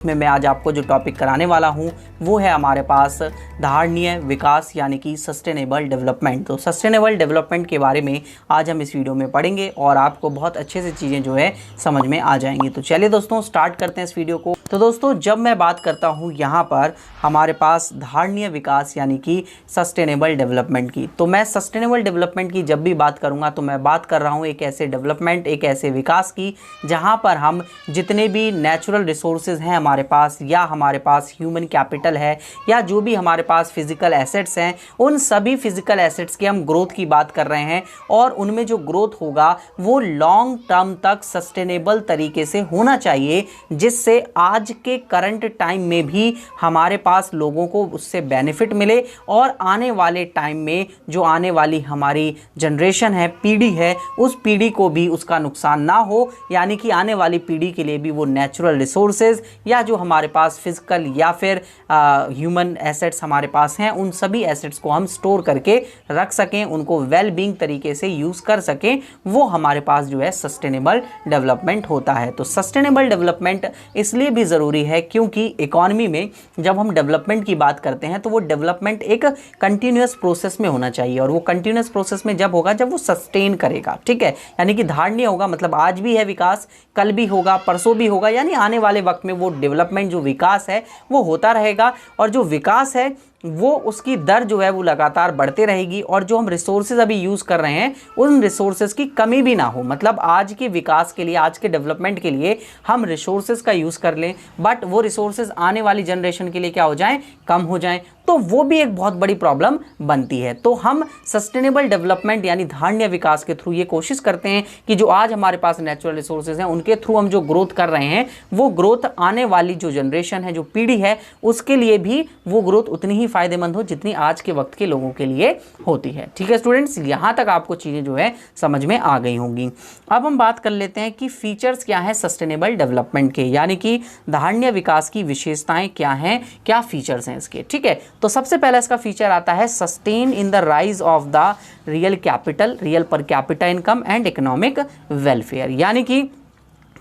में मैं आज आपको जो टॉपिक कराने वाला हूँ वो है हमारे पास धारणीय विकास यानी कि सस्टेनेबल डेवलपमेंट। तो सस्टेनेबल डेवलपमेंट के बारे में आज हम इस वीडियो में पढ़ेंगे और आपको बहुत अच्छे से चीज़ें जो है समझ में आ जाएंगी। तो चलिए दोस्तों स्टार्ट करते हैं इस वीडियो को। तो दोस्तों जब मैं बात करता हूँ यहाँ पर हमारे पास धारणीय विकास यानी कि सस्टेनेबल डेवलपमेंट की, तो मैं सस्टेनेबल डेवलपमेंट की जब भी बात करूँगा तो मैं बात कर रहा हूँ एक ऐसे डेवलपमेंट, एक ऐसे विकास की जहाँ पर हम जितने भी नेचुरल रिसोर्सेज हैं हमारे पास, या हमारे पास ह्यूमन कैपिटल है, या जो भी हमारे पास फिजिकल एसेट्स हैं, उन सभी फिजिकल एसेट्स की हम ग्रोथ की बात कर रहे हैं। और उनमें जो ग्रोथ होगा वो लॉन्ग टर्म तक सस्टेनेबल तरीके से होना चाहिए, जिससे आज के करंट टाइम में भी हमारे पास लोगों को उससे बेनिफिट मिले और आने वाले टाइम में जो आने वाली हमारी जनरेशन है, पीढ़ी है, उस पीढ़ी को भी उसका नुकसान ना हो। यानी कि आने वाली पीढ़ी के लिए भी वो नेचुरल रिसोर्सेज या जो हमारे पास फिजिकल या फिर ह्यूमन एसेट्स हमारे पास हैं, उन सभी एसेट्स को हम स्टोर करके रख सकें, उनको वेल बीइंग तरीके से यूज़ कर सकें। वो हमारे पास जो है सस्टेनेबल डेवलपमेंट होता है। तो सस्टेनेबल डेवलपमेंट इसलिए भी ज़रूरी है क्योंकि इकोनॉमी में जब हम डेवलपमेंट की बात करते हैं तो वो डेवलपमेंट एक कंटिन्यूस प्रोसेस में होना चाहिए, और वो कंटिन्यूस प्रोसेस में जब होगा जब वो सस्टेन करेगा। ठीक है, यानी कि धारणीय होगा, मतलब आज भी है विकास, कल भी होगा, परसों भी होगा, यानी आने वाले वक्त में वो डेवलपमेंट जो विकास है वो होता रहेगा। और जो विकास है वो उसकी दर जो है वो लगातार बढ़ते रहेगी, और जो हम रिसोर्सेज अभी यूज़ कर रहे हैं उन रिसोर्सेज की कमी भी ना हो। मतलब आज के विकास के लिए, आज के डेवलपमेंट के लिए हम रिसोर्सेज का यूज़ कर लें, बट वो रिसोर्सेज आने वाली जनरेशन के लिए क्या हो जाएं, कम हो जाएं, तो वो भी एक बहुत बड़ी प्रॉब्लम बनती है। तो हम सस्टेनेबल डेवलपमेंट यानी धारणीय विकास के थ्रू ये कोशिश करते हैं कि जो आज हमारे पास नेचुरल रिसोर्सेज हैं उनके थ्रू हम जो ग्रोथ कर रहे हैं वो ग्रोथ आने वाली जो जनरेशन है, जो पीढ़ी है, उसके लिए भी वो ग्रोथ उतनी ही फायदेमंद हो जितनी आज के वक्त के लोगों के लिए होती है। ठीक है स्टूडेंट्स, यहाँ तक आपको चीज़ें जो है समझ में आ गई होंगी। अब हम बात कर लेते हैं कि फीचर्स क्या है सस्टेनेबल डेवलपमेंट के, यानी कि धारणीय विकास की विशेषताएं क्या हैं, क्या फीचर्स हैं इसके। ठीक है, तो सबसे पहला इसका फीचर आता है sustain in the rise of the real capital, real per capita income and economic welfare, यानी कि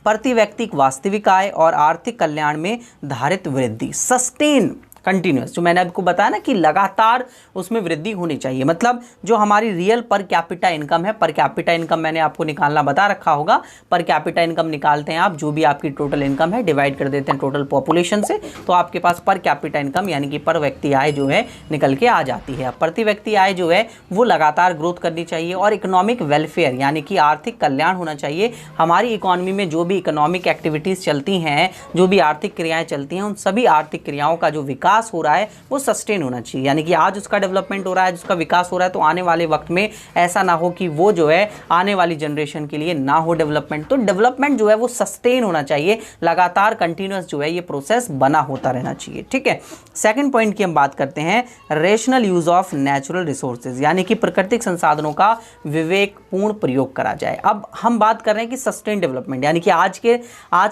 प्रति व्यक्ति वास्तविक आय और आर्थिक कल्याण में धारित वृद्धि। सस्टेन कंटिन्यूस, जो मैंने आपको बताया ना कि लगातार उसमें वृद्धि होनी चाहिए। मतलब जो हमारी रियल पर कैपिटा इनकम है, पर कैपिटा इनकम मैंने आपको निकालना बता रखा होगा। पर कैपिटा इनकम निकालते हैं आप, जो भी आपकी टोटल इनकम है डिवाइड कर देते हैं टोटल पॉपुलेशन से, तो आपके पास पर कैपिटा इनकम यानी कि पर व्यक्ति आय जो है निकल के आ जाती है। प्रति व्यक्ति आय जो है वो लगातार ग्रोथ करनी चाहिए, और इकोनॉमिक वेलफेयर यानी कि आर्थिक कल्याण होना चाहिए। हमारी इकोनॉमी में जो भी इकोनॉमिक एक्टिविटीज़ चलती हैं, जो भी आर्थिक क्रियाएँ चलती हैं, उन सभी आर्थिक क्रियाओं का जो विकास हो रहा है वो सस्टेन होना चाहिए। यानी कि आज उसका डेवलपमेंट हो रहा है, उसका विकास हो रहा है, तो आने वाले वक्त में ऐसा ना हो कि वो जो है आने वाली जनरेशन के लिए ना हो डेवलपमेंट। तो डेवलपमेंट जो है वो सस्टेन होना चाहिए, लगातार कंटिन्यूअस जो है ये प्रोसेस बना होता रहना चाहिए। ठीक है, सेकंड पॉइंट की हम बात करते हैं rational use of natural resources, यानी कि प्राकृतिक संसाधनों का विवेकपूर्ण प्रयोग करा जाए। अब हम बात कर रहे हैं कि सस्टेन डेवलपमेंट, यानी कि आज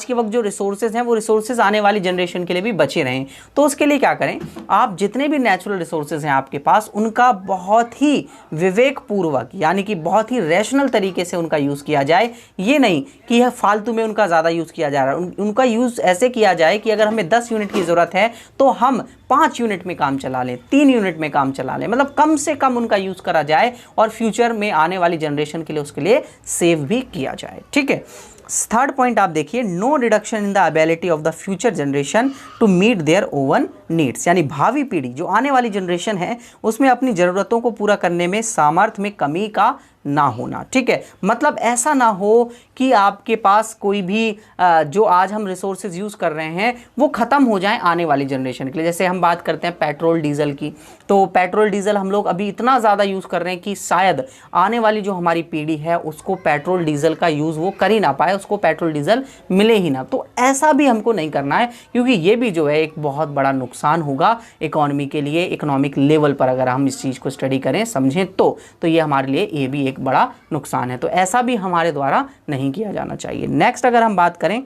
के वक्त जो रिसोर्सेज हैं वो रिसोर्सेज आने वाली जनरेशन के लिए भी बचे रहें। तो उसके लिए क्या करें, आप जितने भी नेचुरल रिसोर्सेज हैं आपके पास, उनका बहुत ही विवेकपूर्वक यानी कि बहुत ही रैशनल तरीके से उनका यूज़ किया जाए। ये नहीं कि यह फालतू में उनका ज़्यादा यूज़ किया जा रहा है। उनका यूज़ ऐसे किया जाए कि अगर हमें 10 यूनिट की ज़रूरत है तो हम 5 यूनिट में काम चला लें, 3 यूनिट में काम चला लें। मतलब कम से कम उनका यूज़ करा जाए और फ्यूचर में आने वाली जनरेशन के लिए उसके लिए सेव भी किया जाए। ठीक है, थर्ड पॉइंट आप देखिए, no reduction in the ability of the future generation to meet their own needs, यानी भावी पीढ़ी जो आने वाली जनरेशन है उसमें अपनी ज़रूरतों को पूरा करने में सामर्थ्य में कमी का ना होना। ठीक है, मतलब ऐसा ना हो कि आपके पास कोई भी जो आज हम रिसोर्सेज यूज़ कर रहे हैं वो ख़त्म हो जाए आने वाली जनरेशन के लिए। जैसे हम बात करते हैं पेट्रोल डीजल की, तो पेट्रोल डीजल हम लोग अभी इतना ज़्यादा यूज़ कर रहे हैं कि शायद आने वाली जो हमारी पीढ़ी है उसको पेट्रोल डीजल का यूज़ वो कर ही ना पाए, उसको पेट्रोल डीजल मिले ही ना। तो ऐसा भी हमको नहीं करना है, क्योंकि ये भी जो है एक बहुत बड़ा नुकसान होगा इकोनॉमी के लिए। इकोनॉमिक लेवल पर अगर हम इस चीज़ को स्टडी करें, समझें तो ये हमारे लिए ये भी एक बड़ा नुकसान है। तो ऐसा भी हमारे द्वारा नहीं किया जाना चाहिए। नेक्स्ट अगर हम बात करें,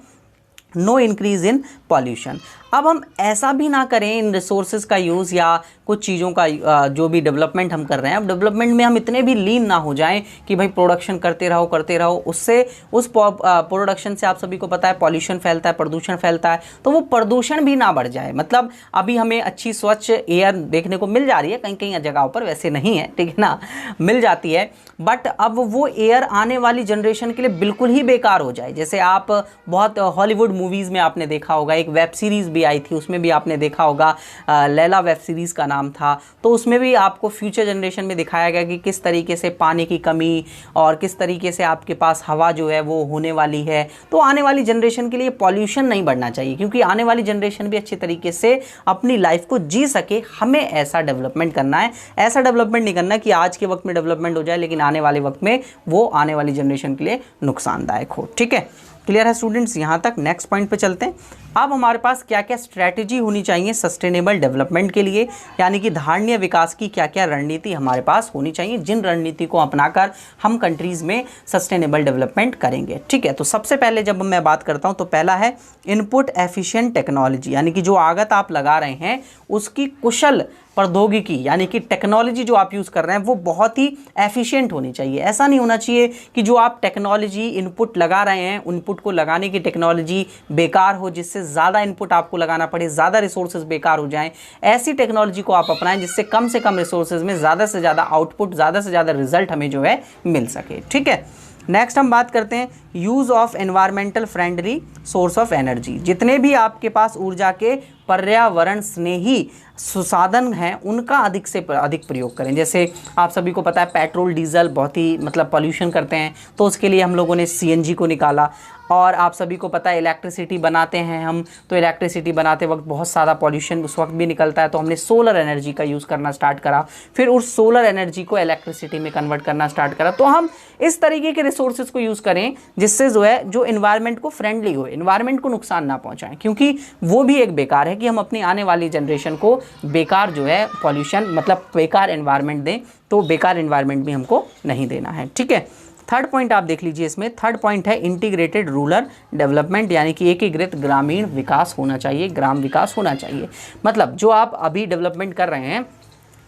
नो इंक्रीज इन पॉल्यूशन। अब हम ऐसा भी ना करें इन रिसोर्सेज का यूज़ या कुछ चीज़ों का जो भी डेवलपमेंट हम कर रहे हैं, अब डेवलपमेंट में हम इतने भी लीन ना हो जाएं कि भाई प्रोडक्शन करते रहो, उससे उस प्रोडक्शन से आप सभी को पता है पॉल्यूशन फैलता है, प्रदूषण फैलता है, तो वो प्रदूषण भी ना बढ़ जाए। मतलब अभी हमें अच्छी स्वच्छ एयर देखने को मिल जा रही है, कहीं कहीं जगहों पर, वैसे नहीं है, ठीक है ना, मिल जाती है, बट अब वो एयर आने वाली जनरेशन के लिए बिल्कुल ही बेकार हो जाए। जैसे आप बहुत हॉलीवुड मूवीज़ में आपने देखा होगा, एक वेब सीरीज़ भी आई थी, उसमें भी आपने देखा होगा, लैला वेब सीरीज़ का नाम था, तो उसमें भी आपको फ्यूचर जनरेशन में दिखाया गया कि किस तरीके से पानी की कमी और किस तरीके से आपके पास हवा जो है वो होने वाली है। तो आने वाली जनरेशन के लिए पॉल्यूशन नहीं बढ़ना चाहिए, क्योंकि आने वाली जनरेशन भी अच्छे तरीके से अपनी लाइफ को जी सके। हमें ऐसा डेवलपमेंट करना है, ऐसा डेवलपमेंट नहीं करना कि आज के वक्त में डेवलपमेंट हो जाए लेकिन आने वाले वक्त में वो आने वाली जनरेशन के लिए नुकसानदायक हो। ठीक है, क्लियर है स्टूडेंट्स? यहाँ तक। नेक्स्ट पॉइंट पे चलते हैं। अब हमारे पास क्या क्या स्ट्रैटेजी होनी चाहिए सस्टेनेबल डेवलपमेंट के लिए, यानी कि धारणीय विकास की क्या क्या रणनीति हमारे पास होनी चाहिए, जिन रणनीति को अपनाकर हम कंट्रीज़ में सस्टेनेबल डेवलपमेंट करेंगे। ठीक है, तो सबसे पहले जब मैं बात करता हूँ तो पहला है इनपुट एफिशिएंट टेक्नोलॉजी, यानी कि जो आगत आप लगा रहे हैं उसकी कुशल प्रौद्योगिकी, यानी कि टेक्नोलॉजी जो आप यूज़ कर रहे हैं वो बहुत ही एफिशिएंट होनी चाहिए। ऐसा नहीं होना चाहिए कि जो आप टेक्नोलॉजी इनपुट लगा रहे हैं, इनपुट को लगाने की टेक्नोलॉजी बेकार हो, जिससे ज़्यादा इनपुट आपको लगाना पड़े, ज़्यादा रिसोर्सेज बेकार हो जाएं। ऐसी टेक्नोलॉजी को आप अपनाएं जिससे कम से कम रिसोर्सेज में ज़्यादा से ज़्यादा आउटपुट, ज़्यादा से ज़्यादा रिजल्ट हमें जो है मिल सके। ठीक है, नेक्स्ट हम बात करते हैं use of environmental friendly source of energy. जितने भी आपके पास ऊर्जा के पर्यावरण स्नेही संसाधन हैं उनका अधिक से अधिक प्रयोग करें। जैसे आप सभी को पता है पेट्रोल डीजल बहुत ही मतलब पॉल्यूशन करते हैं, तो उसके लिए हम लोगों ने सीएनजी को निकाला। और आप सभी को पता है इलेक्ट्रिसिटी बनाते हैं हम, तो इलेक्ट्रिसिटी बनाते वक्त बहुत सारा पॉल्यूशन उस वक्त भी निकलता है, तो हमने सोलर एनर्जी का यूज़ करना स्टार्ट करा, फिर उस सोलर एनर्जी को इलेक्ट्रिसिटी में कन्वर्ट करना स्टार्ट करा। तो हम इस तरीके के रिसोर्सेज को यूज़ करें जिससे जो है जो इन्वायरमेंट को फ्रेंडली हो, इन्वायरमेंट को नुकसान ना पहुँचाएं, क्योंकि वो भी एक बेकार है कि हम अपनी आने वाली जनरेशन को बेकार जो है पॉल्यूशन मतलब बेकार एनवायरनमेंट दें, तो बेकार एनवायरनमेंट भी हमको नहीं देना है। ठीक है, थर्ड पॉइंट आप देख लीजिए, इसमें थर्ड पॉइंट है इंटीग्रेटेड रूरल डेवलपमेंट, यानी कि एकीकृत ग्रामीण विकास होना चाहिए, ग्राम विकास होना चाहिए। मतलब जो आप अभी डेवलपमेंट कर रहे हैं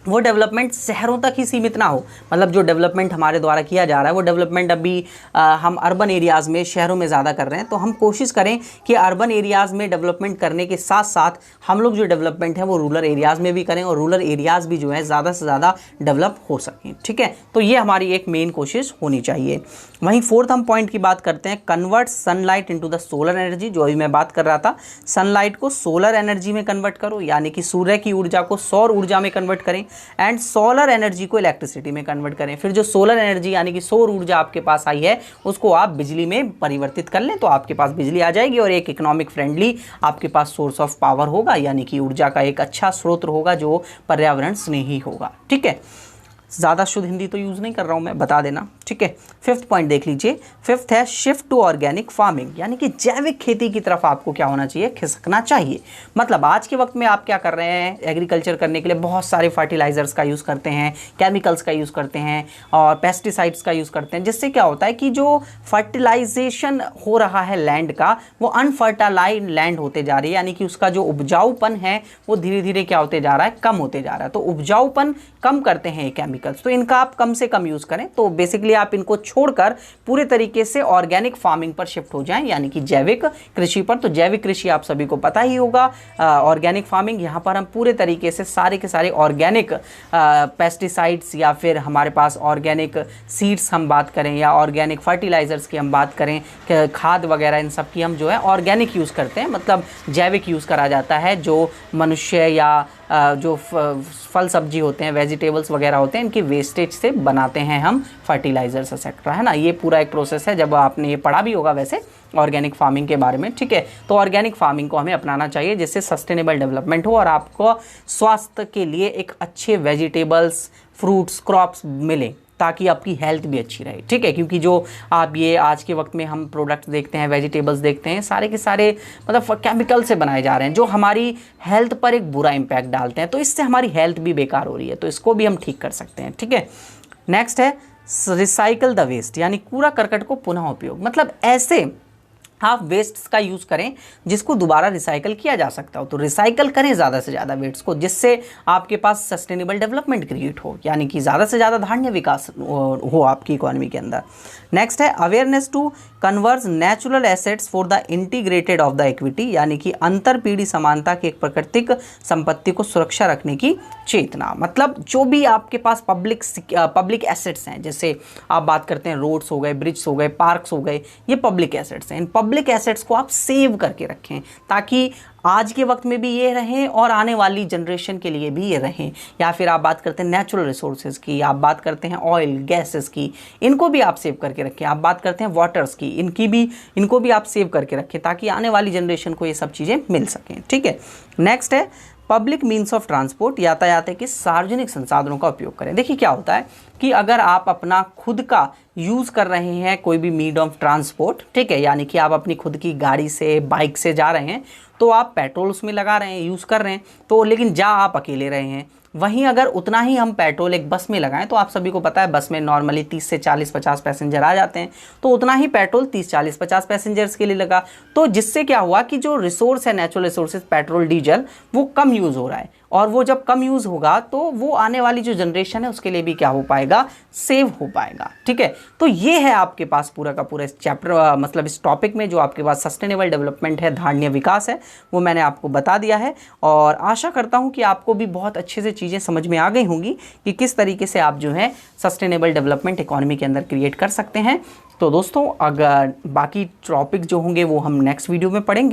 वो डेवलपमेंट शहरों तक ही सीमित ना हो। मतलब जो डेवलपमेंट हमारे द्वारा किया जा रहा है वो डेवलपमेंट अभी हम अर्बन एरियाज़ में, शहरों में ज़्यादा कर रहे हैं, तो हम कोशिश करें कि अर्बन एरियाज़ में डेवलपमेंट करने के साथ साथ हम लोग जो डेवलपमेंट है वो रूरल एरियाज़ में भी करें और रूरल एरियाज़ भी जो है ज़्यादा से ज़्यादा डेवलप हो सकें। ठीक है, तो ये हमारी एक मेन कोशिश होनी चाहिए। वहीं फोर्थ हम पॉइंट की बात करते हैं, convert sunlight into the solar energy. जो अभी मैं बात कर रहा था, सनलाइट को सोलर एनर्जी में कन्वर्ट करो, यानी कि सूर्य की ऊर्जा को सौर ऊर्जा में कन्वर्ट करें एंड सोलर एनर्जी को इलेक्ट्रिसिटी में कन्वर्ट करें। फिर जो सोलर एनर्जी यानी कि सौर ऊर्जा आपके पास आई है उसको आप बिजली में परिवर्तित कर लें, तो आपके पास बिजली आ जाएगी और एक इकोनॉमिक फ्रेंडली आपके पास सोर्स ऑफ पावर होगा, यानी कि ऊर्जा का एक अच्छा स्रोत होगा जो पर्यावरण स्नेही होगा। ठीक है, ज़्यादा शुद्ध हिंदी तो यूज़ नहीं कर रहा हूँ मैं, बता देना। ठीक है, फिफ्थ पॉइंट देख लीजिए, फिफ्थ है शिफ्ट टू ऑर्गेनिक फार्मिंग, यानी कि जैविक खेती की तरफ आपको क्या होना चाहिए, खिसकना चाहिए। मतलब आज के वक्त में आप क्या कर रहे हैं, एग्रीकल्चर करने के लिए बहुत सारे फर्टिलाइजर्स का यूज़ करते हैं, केमिकल्स का यूज़ करते हैं और पेस्टिसाइड्स का यूज़ करते हैं, जिससे क्या होता है कि जो फर्टिलाइजेशन हो रहा है लैंड का वो अनफर्टाइलाइज लैंड होते जा रही है, यानी कि उसका जो उपजाऊपन है वो धीरे धीरे क्या होते जा रहा है, कम होते जा रहा है। तो उपजाऊपन कम करते हैं केमिकल्स, तो इनका आप कम से कम यूज़ करें। तो बेसिकली आप इनको छोड़कर पूरे तरीके से ऑर्गेनिक फार्मिंग पर शिफ्ट हो जाएं, यानी कि जैविक कृषि पर। तो जैविक कृषि आप सभी को पता ही होगा, ऑर्गेनिक फार्मिंग, यहाँ पर हम पूरे तरीके से सारे के सारे ऑर्गेनिक पेस्टिसाइड्स या फिर हमारे पास ऑर्गेनिक सीड्स हम बात करें या ऑर्गेनिक फर्टिलाइजर्स की हम बात करें, खाद वगैरह, इन सब की हम जो है ऑर्गेनिक यूज़ करते हैं, मतलब जैविक यूज़ करा जाता है। जो मनुष्य या जो फल सब्जी होते हैं, वेजिटेबल्स वगैरह होते हैं, इनकी वेस्टेज से बनाते हैं हम फर्टिलाइजर्स एक्सेट्रा, है ना। ये पूरा एक प्रोसेस है, जब आपने ये पढ़ा भी होगा वैसे ऑर्गेनिक फार्मिंग के बारे में। ठीक है, तो ऑर्गेनिक फार्मिंग को हमें अपनाना चाहिए जिससे सस्टेनेबल डेवलपमेंट हो और आपको स्वास्थ्य के लिए एक अच्छे वेजिटेबल्स, फ्रूट्स, क्रॉप्स मिले ताकि आपकी हेल्थ भी अच्छी रहे। ठीक है, क्योंकि जो आप ये आज के वक्त में हम प्रोडक्ट्स देखते हैं, वेजिटेबल्स देखते हैं, सारे के सारे मतलब केमिकल से बनाए जा रहे हैं जो हमारी हेल्थ पर एक बुरा इम्पैक्ट डालते हैं, तो इससे हमारी हेल्थ भी बेकार हो रही है, तो इसको भी हम ठीक कर सकते हैं। ठीक है, नेक्स्ट है रिसाइकल द वेस्ट, यानी कूड़ा करकट को पुनः उपयोग। मतलब आप वेस्ट्स का यूज़ करें जिसको दोबारा रिसाइकल किया जा सकता हो। तो रिसाइकल करें ज़्यादा से ज़्यादा वेस्ट्स को, जिससे आपके पास सस्टेनेबल डेवलपमेंट क्रिएट हो, यानी कि ज़्यादा से ज़्यादा धारणीय विकास हो आपकी इकोनॉमी के अंदर। नेक्स्ट है awareness to converge natural assets for the integrated of the equity, यानी कि अंतर पीढ़ी समानता की एक प्राकृतिक संपत्ति को सुरक्षा रखने की चेतना। मतलब जो भी आपके पास पब्लिक एसेट्स हैं, जैसे आप बात करते हैं रोड्स हो गए, ब्रिड्ज हो गए, पार्क्स हो गए, ये पब्लिक एसेट्स हैं। इन पब्लिक एसेट्स को आप सेव करके रखें ताकि आज के वक्त में भी ये रहें और आने वाली जनरेशन के लिए भी ये रहें। या फिर आप बात करते हैं नेचुरल रिसोर्सेज की, आप बात करते हैं ऑयल गैसेस की, इनको भी आप सेव करके रखें। आप बात करते हैं वाटर्स की, इनको भी आप सेव करके रखें ताकि आने वाली जनरेशन को ये सब चीज़ें मिल सकें। ठीक है। नेक्स्ट है पब्लिक मीन्स ऑफ ट्रांसपोर्ट, यातायात के सार्वजनिक संसाधनों का उपयोग करें। देखिए क्या होता है कि अगर आप अपना खुद का यूज़ कर रहे हैं कोई भी मीड ऑफ ट्रांसपोर्ट, ठीक है, यानी कि आप अपनी खुद की गाड़ी से बाइक से जा रहे हैं, तो आप पेट्रोल उसमें लगा रहे हैं, यूज़ कर रहे हैं, तो लेकिन जा आप अकेले रहे हैं। वहीं अगर उतना ही हम पेट्रोल एक बस में लगाएं, तो आप सभी को पता है बस में नॉर्मली 30 से 40-50 पैसेंजर आ जाते हैं, तो उतना ही पेट्रोल 30-40-50 पैसेंजर्स के लिए लगा। तो जिससे क्या हुआ कि जो रिसोर्स है नेचुरल रिसोर्सेज पेट्रोल डीजल, वो कम यूज़ हो रहा है, और वो जब कम यूज़ होगा तो वो आने वाली जो जनरेशन है उसके लिए भी क्या हो पाएगा, सेव हो पाएगा। ठीक है। तो ये है आपके पास पूरा का पूरा इस चैप्टर मतलब इस टॉपिक में जो आपके पास सस्टेनेबल डेवलपमेंट है, धारणीय विकास है, वो मैंने आपको बता दिया है। और आशा करता हूँ कि आपको भी बहुत अच्छे से चीज़ें समझ में आ गई होंगी कि किस तरीके से आप जो है सस्टेनेबल डेवलपमेंट इकोनॉमी के अंदर क्रिएट कर सकते हैं। तो दोस्तों अगर बाकी टॉपिक जो होंगे वो हम नेक्स्ट वीडियो में पढ़ेंगे।